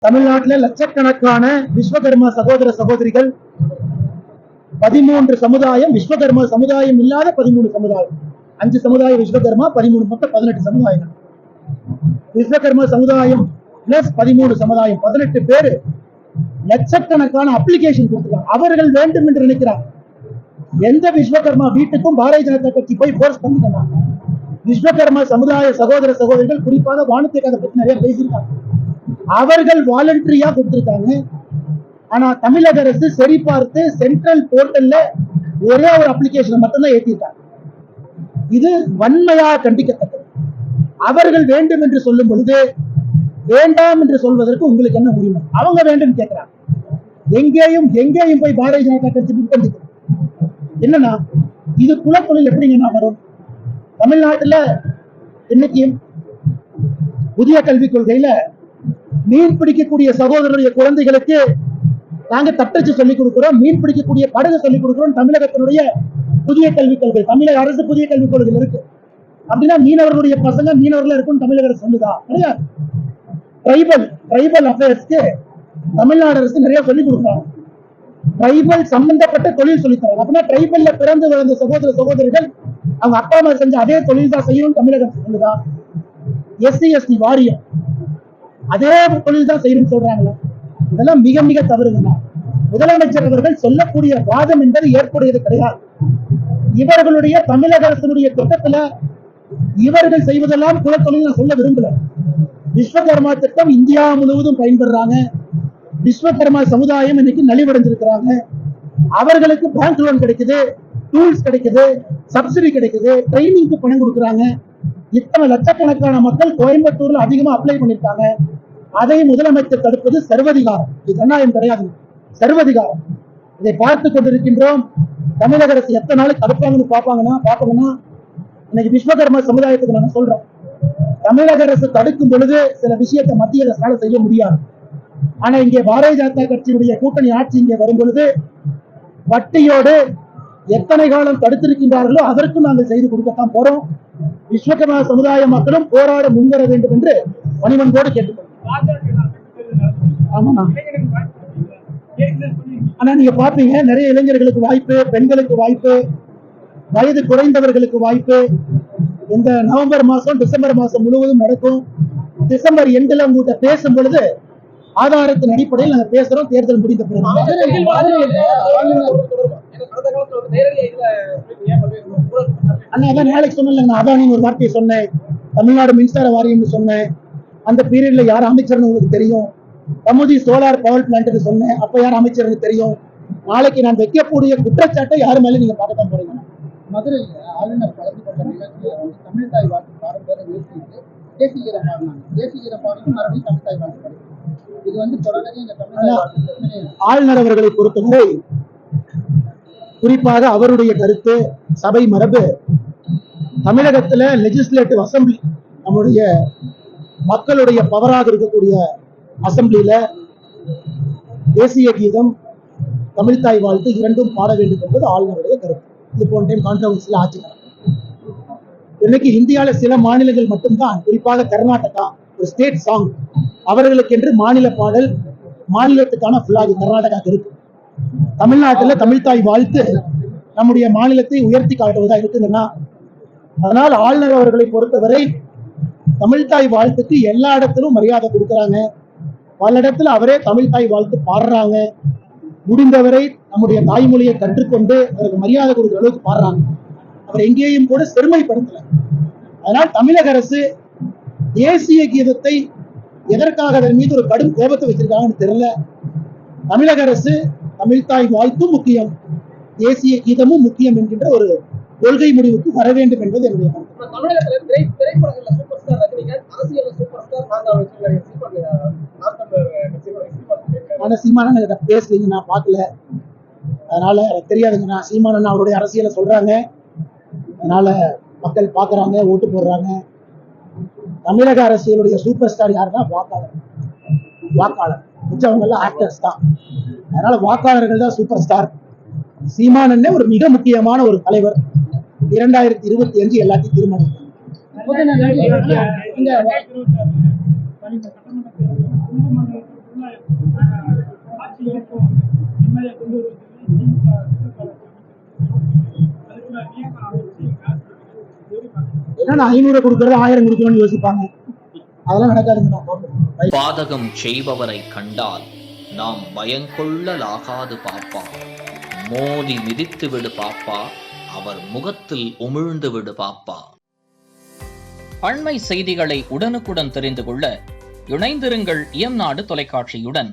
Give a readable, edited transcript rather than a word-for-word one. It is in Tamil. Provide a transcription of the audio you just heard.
தமிழ்நாட்டில் லட்சக்கணக்கான விஸ்வகர்மா சகோதர சகோதரிகள் 13 சமுதாயம், விஸ்வகர்மா சமுதாயம் இல்லாத 13 சமுதாயம், 5 சமுதாய விஸ்வகர்மா, 13 மொத்தம் 18 சமுதாயங்கள். விஸ்வகர்மா சமுதாயம் பிளஸ் 13 சமுதாயம் 18 பேரு லட்சக்கணக்கான அப்ளிகேஷன் கொடுத்துருக்காங்க. அவர்கள் வேண்டும் என்று நினைக்கிறார். எந்த விஸ்வகர்மா வீட்டுக்கும் பாரதிய ஜனதா கட்சி போய் போர்ஸ் பண்ணிக்கலாம். விஸ்வகர்மா சமுதாய சகோதர சகோதரிகள் குறிப்பாக வானத்தை அதை பற்றி நிறைய பேசியிருக்காங்க. அவர்கள் வாலண்டரியா கொடுத்திருக்காங்க. ஆனா தமிழக அரசு சரி பார்த்து சென்ட்ரல் போர்ட்டல்ல ஒரே ஒரு அப்ளிகேஷன் மட்டும்தான் ஏற்றிருக்காங்க. இது வன்மையாக கண்டிக்கத்தக்கது. அவர்கள் வேண்டும் என்று சொல்லும் பொழுது வேண்டாம் என்று சொல்வதற்கு உங்களுக்கு என்ன உரிமை? அவங்க வேண்டும் கேட்கிறாங்க. எங்கேயும் போய் பாரதிய ஜனதா கட்சி நிர்பந்திக்கும். என்னன்னா இது குலத்தொழில் எப்படிங்கன்னா வரும். தமிழ்நாட்டுல இன்னைக்கு புதிய கல்விக் கொள்கையில மீன் பிடிக்கக்கூடிய சகோதரருடைய குழந்தைகளுக்கு நாங்க தட்டச்சு சொல்லிக் கொடுக்கிறோம், மீன் பிடிக்கக்கூடிய படகு சொல்லிக் கொடுக்கிறோம். தமிழகத்தினுடைய புதிய கல்விக் கொள்கை, தமிழக அரசு புதிய கல்விக் கொள்கையில் இருக்கு. அப்படின்னா மீனவர்களுடைய பசங்க மீனவர்கள் இருக்கும் தமிழக அரசு சொல்லுதா? கிடையாது. ட்ரைபல் அஃபேர்ஸ்க்கு தமிழ்நாடு அரசு நிறைய சொல்லிக் கொடுக்குறாங்க. ட்ரைபல் சம்பந்தப்பட்ட தொழில் சொல்லித் தராங்க. அப்படின்னா ட்ரைபல்ல பிறந்து வளர்ந்த சகோதர சகோதரிகள் அவங்க அப்பா அம்மா செஞ்ச அதே தொழில் தான் செய்யணும் தமிழக அரசு சொல்லுதா? எஸ்சி எஸ்டி வாரியம் அதே தொழில் தான் செய்யணும்னு சொல்றாங்களா? இதெல்லாம் மிக மிக தவறுங்க. முதலமைச்சர் அவர்கள் சொல்லக்கூடிய வாதம் என்பது ஏற்புடையது கிடையாது. இவர்களுடைய தமிழக அரசினுடைய திட்டத்துல இவர்கள் செய்வதெல்லாம் குலத்தொழில் நான் சொல்ல விரும்பல. விஸ்வகர்மா திட்டம் இந்தியா முழுவதும் பயன்படுறாங்க. விஸ்வகர்மா சமுதாயம் இன்னைக்கு நலிவடைஞ்சிருக்கிறாங்க. அவர்களுக்கு பேங்க் லோன் கிடைக்குது, டூல்ஸ் கிடைக்குது, சப்சிடி கிடைக்குது, ட்ரைனிங்க்கு பணம் கொடுக்குறாங்க. இத்தனை லட்சக்கணக்கான மக்கள் கோயம்புத்தூர்ல அதிகமா அப்ளை பண்ணிருக்காங்க. அதை முதலமைச்சர் தடுப்பது சர்வதிகாரம். இது கண்ணாயம் கிடையாது, சர்வதிகாரம். இதை பார்த்து கொண்டிருக்கின்றோம். தமிழக அரசு எத்தனை நாளைக்கு தடுப்பாங்கன்னு பார்ப்பாங்கன்னா இன்னைக்கு விஸ்வகர்மா சமுதாயத்துக்கு நான் சொல்றேன், தமிழக அரசு தடுக்கும் பொழுது சில விஷயத்தை மத்திய அரசால செய்ய முடியாது. ஆனா இங்கே பாரதிய ஜனதா கட்சியினுடைய கூட்டணி ஆட்சி இங்கே வரும் பொழுது வட்டியோடு எத்தனை காலம் தடுத்திருக்கின்றார்களோ அதற்கும் நாங்கள் செய்து கொடுக்கத்தான் போறோம். விஸ்வகர்மா சமுதாய மக்களும் போராட முன்வர வேண்டும் என்று பணிவன்போடு கேட்டுக்கொள்கிறோம். ஆனா நீங்க பாப்பீங்க, நிறைய இளைஞர்களுக்கு வாய்ப்பு, பெண்களுக்கு வாய்ப்பு, வயது குறைந்தவர்களுக்கு வாய்ப்பு. இந்த நவம்பர் மாசம் டிசம்பர் மாசம் முழுவதும் நடக்கும். டிசம்பர் எண்டில் உங்ககிட்ட பேசும் பொழுது ஆதாரத்தின் அடிப்படையில் நாங்க பேசுறோம். தேர்தல் முடிந்த பிறகு நாளைக்கு சொன்னேன், அதானின்னு ஒரு வார்த்தையை சொன்னேன், தமிழ்நாடு மின்சார வாரியம் சொன்னேன். அந்த பீரியட்ல யார் அமைச்சர்னு உங்களுக்கு தெரியும். கமுதி சோலார் பவர் பிளான்ட் சொன்னேன், அப்ப யார் அமைச்சர்னு தெரியும். நாளைக்கு நான் வைக்கக்கூடிய குற்றச்சாட்டை யாரு மேலே நீங்க பார்க்கத்தான் போறீங்க. மதுரையில் ஆளுநர் கலந்து கொண்ட நிகழ்ச்சியை தமிழ் தாய் வாழ்த்து பாரம்பரிய நிகழ்ச்சிக்கு தேசிய கீதம் பாடினாங்க. தேசிய கீதம் பாடிட்டு மறுபடியும் தமிழ் தாய் வாழ்த்து பாடு. இது தொடர்ந்து இந்த தமிழ் ஆளுநர் அவர்களை பொறுத்தவரை குறிப்பாக அவருடைய கருத்து, சபை மரபு, தமிழகத்துல லெஜிஸ்லேட்டிவ் அசம்பிளி, நம்முடைய மக்களுடைய பவராக இருக்கக்கூடிய அசம்பிளியில தேசிய கீதம், தமிழ்தாய் வாழ்த்து இரண்டும் பாட வேண்டும் என்பது ஆளுநருடைய கருத்து. இது போன்ற டைம் கான்ட்ரவர்சியில் ஆட்சி. இன்னைக்கு இந்தியாவில சில மாநிலங்கள் மட்டும்தான், குறிப்பாக கர்நாடகா ஒரு ஸ்டேட் சாங், அவர்களுக்கு என்று மாநில பாடல், மாநிலத்துக்கான பிளாக் கர்நாடகா இருக்கு. தமிழ்நாட்டில் தமிழ்தாய் வாழ்த்து நம்முடைய மாநிலத்தை உயர்த்தி காட்டுவதா இருக்குதுன்னா, அதனால் ஆளுநர் அவர்களை பொறுத்தவரை தமிழ்தாய் வாழ்த்துக்கு எல்லா இடத்திலும் மரியாதை கொடுக்கறாங்க. பல இடத்துல அவரே தமிழ்தாய் வாழ்த்து பாடுறாங்க. முடிந்தவரை நம்முடைய தாய்மொழியை கற்றுக்கொண்டு அவருக்கு மரியாதை கொடுக்கிற அளவுக்கு பாடுறாங்க. அவர் எங்கேயும் கூட பெருமைப்படுத்தல. அதனால் தமிழக அரசு தேசிய கீதத்தை எதற்காக அதன் மீது ஒரு கடும் கோபத்தை வச்சிருக்காங்கன்னு தெரியல. தமிழக அரசு தமிழ்தாய் வாழ்த்தும் முக்கியம், தேசிய கீதமும் முக்கியம் என்கின்ற ஒரு கொள்கை முடிவுக்கு வர வேண்டும் என்பது என்னுடைய சீமானன் பேசுறீங்க, நான் பார்க்கல, அதனால எனக்கு தெரியாதுங்க. நான் சீமானன் அவருடைய அரசியலை சொல்றாங்க, அதனால மக்கள் பாக்குறாங்க, ஓட்டு போடுறாங்க. தமிழக அரசியலுடைய சூப்பர் ஸ்டார் யாருன்னா வாக்காளர். மிச்சவங்க எல்லாம் ஆக்டர்ஸ் தான். அதனால வாக்காளர்கள் தான் சூப்பர் ஸ்டார். சீமானன்னே ஒரு மிக முக்கியமான ஒரு தலைவர். 2025 எல்லாத்தையும் தீர்மானிக்கும். ஏன்னா 500 கொடுக்கறது 1000 கொடுக்கணும்னு யோசிப்பாங்க. அதெல்லாம் நடக்காதுங்க. பாதகம் செய்பவரை கண்டால் நாம் பயங்கொள்ளலாகாது பாப்பா. மோதி மிதித்து விடு பாப்பா, அவர் முகத்தில் உமிழ்ந்து விடு பாப்பா. அண்மை செய்திகளை உடனுக்குடன் தெரிந்து கொள்ள இணைந்திருங்கள் இயம்நாடு தொலைக்காட்சியுடன்.